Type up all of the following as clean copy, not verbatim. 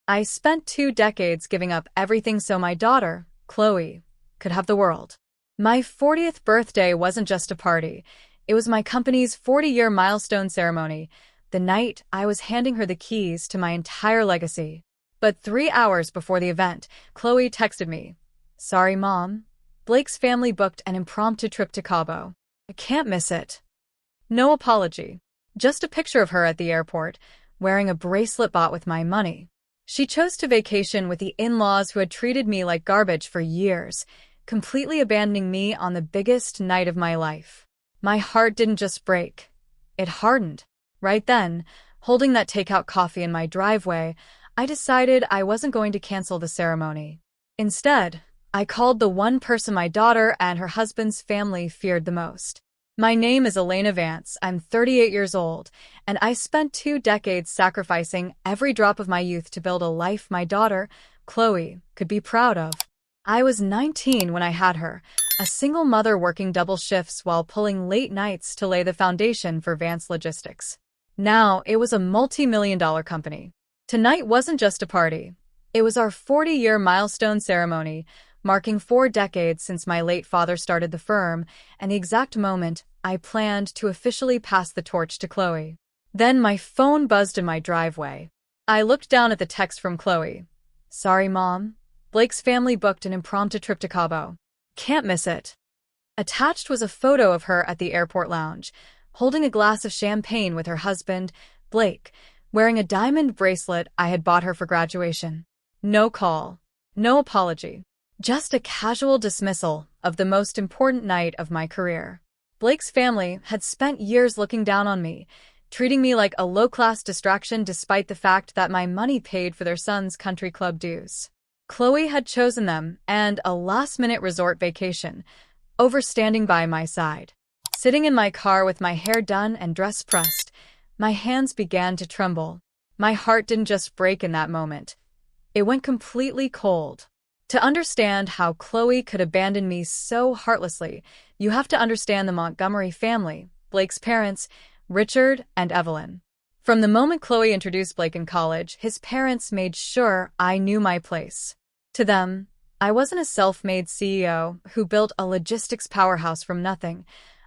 I spent 2 decades giving up everything so my daughter, Chloe, could have the world. My 40th birthday wasn't just a party. It was my company's 40-year milestone ceremony, the night I was handing her the keys to my entire legacy. But 3 hours before the event, Chloe texted me, "Sorry, Mom. Blake's family booked an impromptu trip to Cabo. I can't miss it." No apology. Just a picture of her at the airport, wearing a bracelet bought with my money. She chose to vacation with the in-laws who had treated me like garbage for years, completely abandoning me on the biggest night of my life. My heart didn't just break. It hardened. Right then, holding that takeout coffee in my driveway, I decided I wasn't going to cancel the ceremony. Instead, I called the one person my daughter and her husband's family feared the most. My name is Elena Vance. I'm 38 years old, and I spent 2 decades sacrificing every drop of my youth to build a life my daughter, Chloe, could be proud of. I was 19 when I had her, a single mother working double shifts while pulling late nights to lay the foundation for Vance Logistics. Now, it was a multi-million-dollar company. Tonight wasn't just a party. It was our 40-year milestone ceremony, marking 4 decades since my late father started the firm, and the exact moment I planned to officially pass the torch to Chloe. Then my phone buzzed in my driveway. I looked down at the text from Chloe. "Sorry, Mom. Blake's family booked an impromptu trip to Cabo. Can't miss it." Attached was a photo of her at the airport lounge, holding a glass of champagne with her husband, Blake, wearing a diamond bracelet I had bought her for graduation. No call. No apology. Just a casual dismissal of the most important night of my career. Blake's family had spent years looking down on me, treating me like a low-class distraction despite the fact that my money paid for their son's country club dues. Chloe had chosen them and a last-minute resort vacation, over standing by my side. Sitting in my car with my hair done and dress pressed, my hands began to tremble. My heart didn't just break in that moment. It went completely cold. To understand how Chloe could abandon me so heartlessly, you have to understand the Montgomery family, Blake's parents, Richard and Evelyn. From the moment Chloe introduced Blake in college, his parents made sure I knew my place. To them, I wasn't a self-made CEO who built a logistics powerhouse from nothing.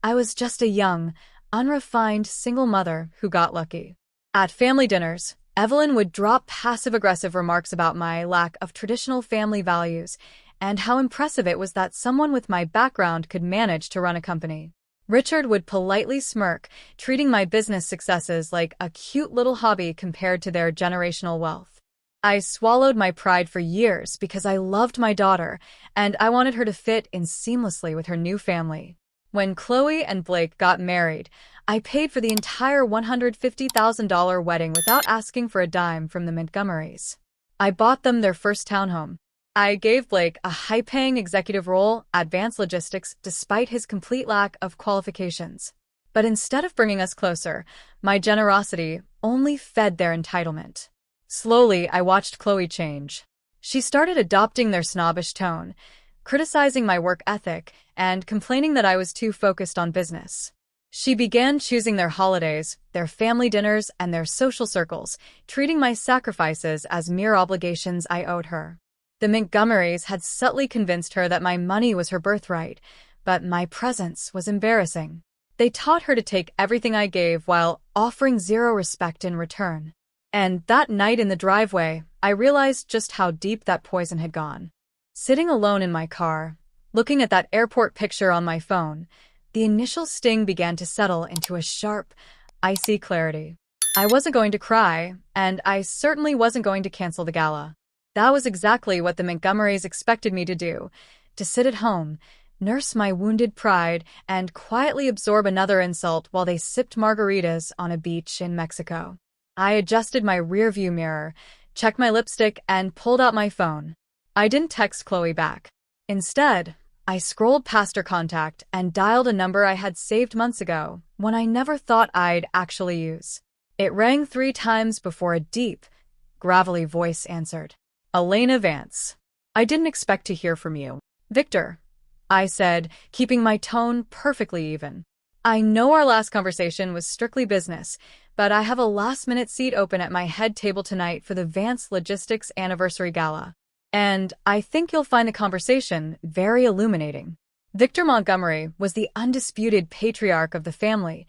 I was just a young, unrefined single mother who got lucky. At family dinners, Evelyn would drop passive-aggressive remarks about my lack of traditional family values and how impressive it was that someone with my background could manage to run a company. Richard would politely smirk, treating my business successes like a cute little hobby compared to their generational wealth. I swallowed my pride for years because I loved my daughter, and I wanted her to fit in seamlessly with her new family. When Chloe and Blake got married, I paid for the entire $150,000 wedding without asking for a dime from the Montgomerys. I bought them their first townhome. I gave Blake a high-paying executive role at Vance Logistics despite his complete lack of qualifications. But instead of bringing us closer, my generosity only fed their entitlement. Slowly, I watched Chloe change. She started adopting their snobbish tone, criticizing my work ethic, and complaining that I was too focused on business. She began choosing their holidays, their family dinners, and their social circles, treating my sacrifices as mere obligations I owed her. The Montgomerys had subtly convinced her that my money was her birthright, but my presence was embarrassing. They taught her to take everything I gave while offering zero respect in return. And that night in the driveway, I realized just how deep that poison had gone. Sitting alone in my car, looking at that airport picture on my phone, the initial sting began to settle into a sharp, icy clarity. I wasn't going to cry, and I certainly wasn't going to cancel the gala. That was exactly what the Montgomerys expected me to do, to sit at home, nurse my wounded pride, and quietly absorb another insult while they sipped margaritas on a beach in Mexico. I adjusted my rearview mirror, checked my lipstick, and pulled out my phone. I didn't text Chloe back. Instead, I scrolled past her contact and dialed a number I had saved months ago, one I never thought I'd actually use. It rang 3 times before a deep, gravelly voice answered. "Elena Vance. I didn't expect to hear from you." "Victor," I said, keeping my tone perfectly even. "I know our last conversation was strictly business, but I have a last-minute seat open at my head table tonight for the Vance Logistics Anniversary Gala. And I think you'll find the conversation very illuminating. Victor Montgomery was the undisputed patriarch of the family,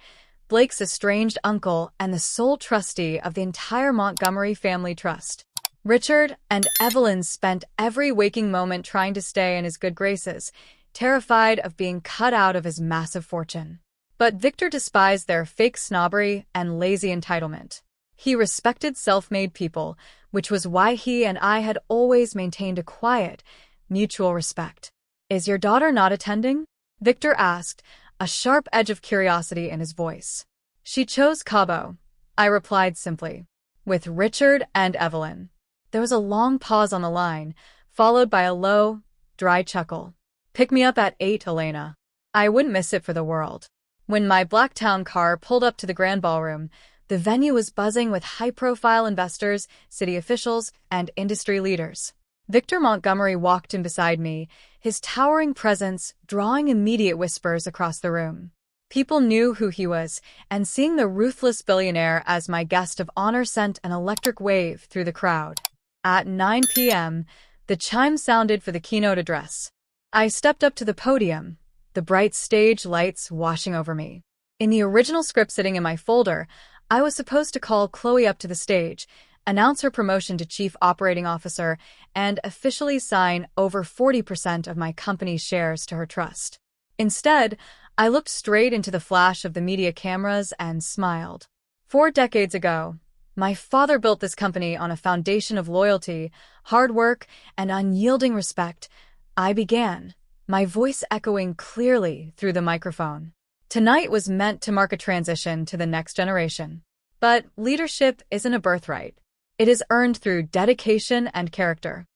Blake's estranged uncle and the sole trustee of the entire Montgomery family trust. Richard and Evelyn spent every waking moment trying to stay in his good graces, terrified of being cut out of his massive fortune. But Victor despised their fake snobbery and lazy entitlement. He respected self-made people, which was why he and I had always maintained a quiet, mutual respect. "Is your daughter not attending?" Victor asked, a sharp edge of curiosity in his voice. "She chose Cabo," I replied simply. "With Richard and Evelyn." There was a long pause on the line, followed by a low, dry chuckle. "Pick me up at 8, Elena. I wouldn't miss it for the world." When my Blacktown car pulled up to the Grand Ballroom, the venue was buzzing with high-profile investors, city officials, and industry leaders. Victor Montgomery walked in beside me, his towering presence drawing immediate whispers across the room. People knew who he was, and seeing the ruthless billionaire as my guest of honor sent an electric wave through the crowd. At 9 p.m., the chime sounded for the keynote address. I stepped up to the podium, the bright stage lights washing over me. In the original script sitting in my folder, I was supposed to call Chloe up to the stage, announce her promotion to Chief Operating Officer, and officially sign over 40% of my company's shares to her trust. Instead, I looked straight into the flash of the media cameras and smiled. 4 decades ago, my father built this company on a foundation of loyalty, hard work, and unyielding respect. I began, my voice echoing clearly through the microphone. Tonight was meant to mark a transition to the next generation. But leadership isn't a birthright. It is earned through dedication and character.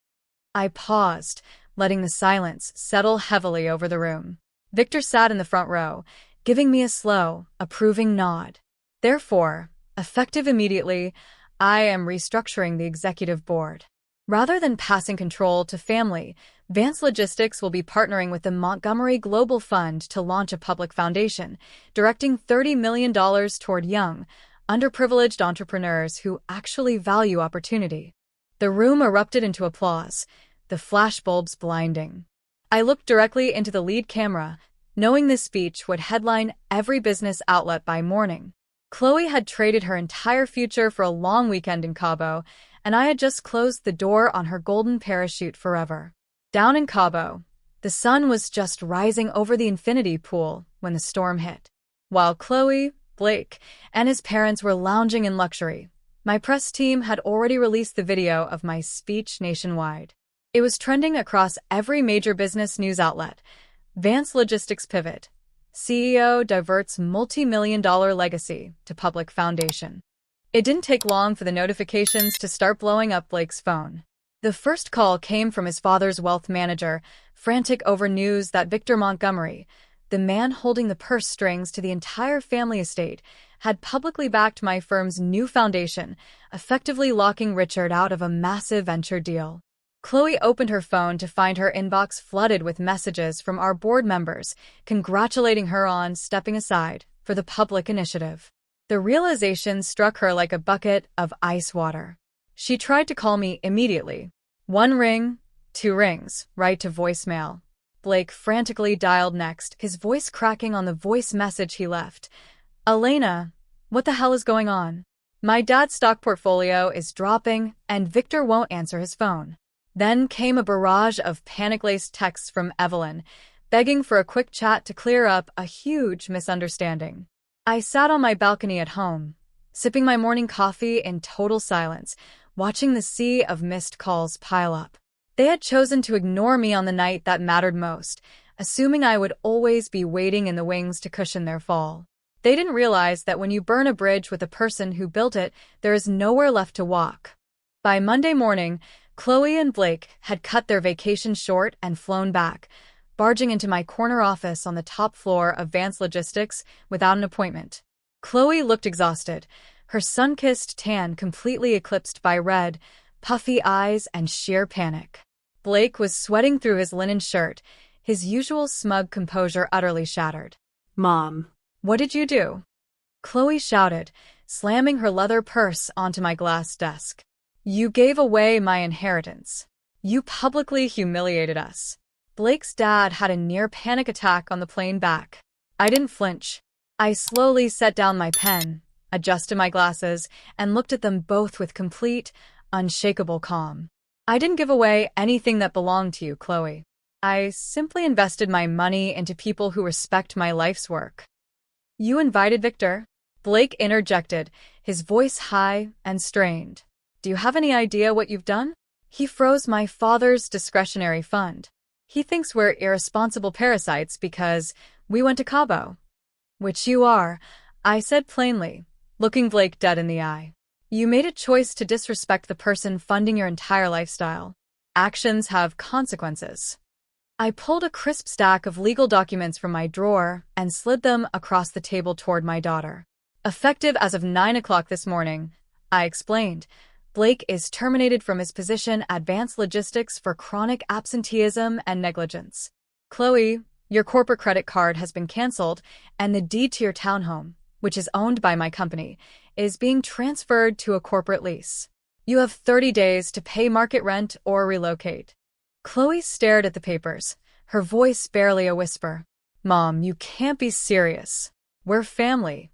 I paused, letting the silence settle heavily over the room. Victor sat in the front row, giving me a slow, approving nod. Therefore, effective immediately, I am restructuring the executive board. Rather than passing control to family, Vance Logistics will be partnering with the Montgomery Global Fund to launch a public foundation, directing $30 million toward young, underprivileged entrepreneurs who actually value opportunity. The room erupted into applause, the flashbulbs blinding. I looked directly into the lead camera, knowing this speech would headline every business outlet by morning. Chloe had traded her entire future for a long weekend in Cabo, and I had just closed the door on her golden parachute forever. Down in Cabo, the sun was just rising over the infinity pool when the storm hit. While Chloe, Blake, and his parents were lounging in luxury, my press team had already released the video of my speech nationwide. It was trending across every major business news outlet. Vance Logistics pivot. CEO diverts multi-million-dollar legacy to public foundation. It didn't take long for the notifications to start blowing up Blake's phone. The first call came from his father's wealth manager, frantic over news that Victor Montgomery, the man holding the purse strings to the entire family estate, had publicly backed my firm's new foundation, effectively locking Richard out of a massive venture deal. Chloe opened her phone to find her inbox flooded with messages from our board members, congratulating her on stepping aside for the public initiative. The realization struck her like a bucket of ice water. She tried to call me immediately. 1 ring, 2 rings, right to voicemail. Blake frantically dialed next, his voice cracking on the voice message he left. "Elena, what the hell is going on? My dad's stock portfolio is dropping, and Victor won't answer his phone." Then came a barrage of panic-laced texts from Evelyn, begging for a quick chat to clear up a huge misunderstanding. I sat on my balcony at home, sipping my morning coffee in total silence, watching the sea of missed calls pile up. They had chosen to ignore me on the night that mattered most, assuming I would always be waiting in the wings to cushion their fall. They didn't realize that when you burn a bridge with the person who built it, there is nowhere left to walk. By Monday morning, Chloe and Blake had cut their vacation short and flown back, barging into my corner office on the top floor of Vance Logistics without an appointment. Chloe looked exhausted, her sun-kissed tan completely eclipsed by red, puffy eyes and sheer panic. Blake was sweating through his linen shirt, his usual smug composure utterly shattered. "Mom, "What did you do?" Chloe shouted, slamming her leather purse onto my glass desk. You gave away my inheritance. You publicly humiliated us. Blake's dad had a near panic attack on the plane back. I didn't flinch. I slowly set down my pen, adjusted my glasses, and looked at them both with complete, unshakable calm. I didn't give away anything that belonged to you, Chloe. I simply invested my money into people who respect my life's work. You invited Victor? Blake interjected, his voice high and strained. Do you have any idea what you've done? He froze my father's discretionary fund. He thinks we're irresponsible parasites because we went to Cabo. Which you are, I said plainly, looking Blake dead in the eye. You made a choice to disrespect the person funding your entire lifestyle. Actions have consequences. I pulled a crisp stack of legal documents from my drawer and slid them across the table toward my daughter. Effective as of 9 o'clock this morning, I explained, Blake is terminated from his position at Advanced Logistics for chronic absenteeism and negligence. Chloe, your corporate credit card has been canceled, and the deed to your townhome, which is owned by my company, is being transferred to a corporate lease. You have 30 days to pay market rent or relocate. Chloe stared at the papers, her voice barely a whisper. Mom, you can't be serious. We're family.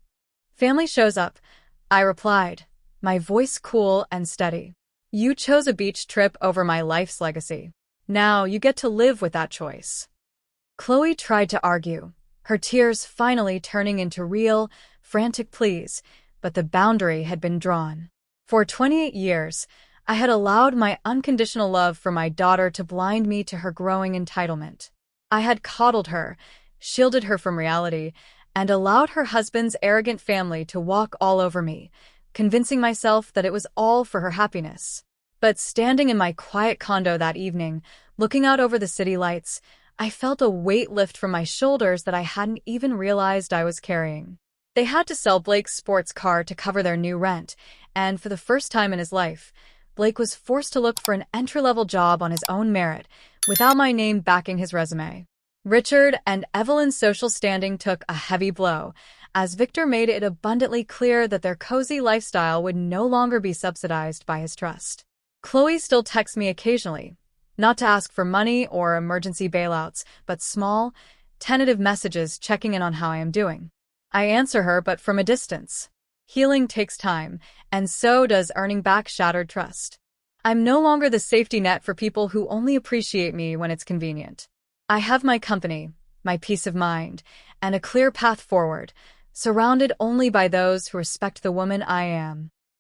Family shows up, I replied, my voice cool and steady. You chose a beach trip over my life's legacy. Now you get to live with that choice. Chloe tried to argue, her tears finally turning into real, frantic pleas, but the boundary had been drawn. For 28 years, I had allowed my unconditional love for my daughter to blind me to her growing entitlement. I had coddled her, shielded her from reality, and allowed her husband's arrogant family to walk all over me, convincing myself that it was all for her happiness. But standing in my quiet condo that evening, looking out over the city lights, I felt a weight lift from my shoulders that I hadn't even realized I was carrying. They had to sell Blake's sports car to cover their new rent, and for the first time in his life, Blake was forced to look for an entry-level job on his own merit, without my name backing his resume. Richard and Evelyn's social standing took a heavy blow, as Victor made it abundantly clear that their cozy lifestyle would no longer be subsidized by his trust. Chloe still texts me occasionally, not to ask for money or emergency bailouts, but small, tentative messages checking in on how I am doing. I answer her, but from a distance. Healing takes time, and so does earning back shattered trust. I'm no longer the safety net for people who only appreciate me when it's convenient. I have my company, my peace of mind, and a clear path forward, surrounded only by those who respect the woman I am.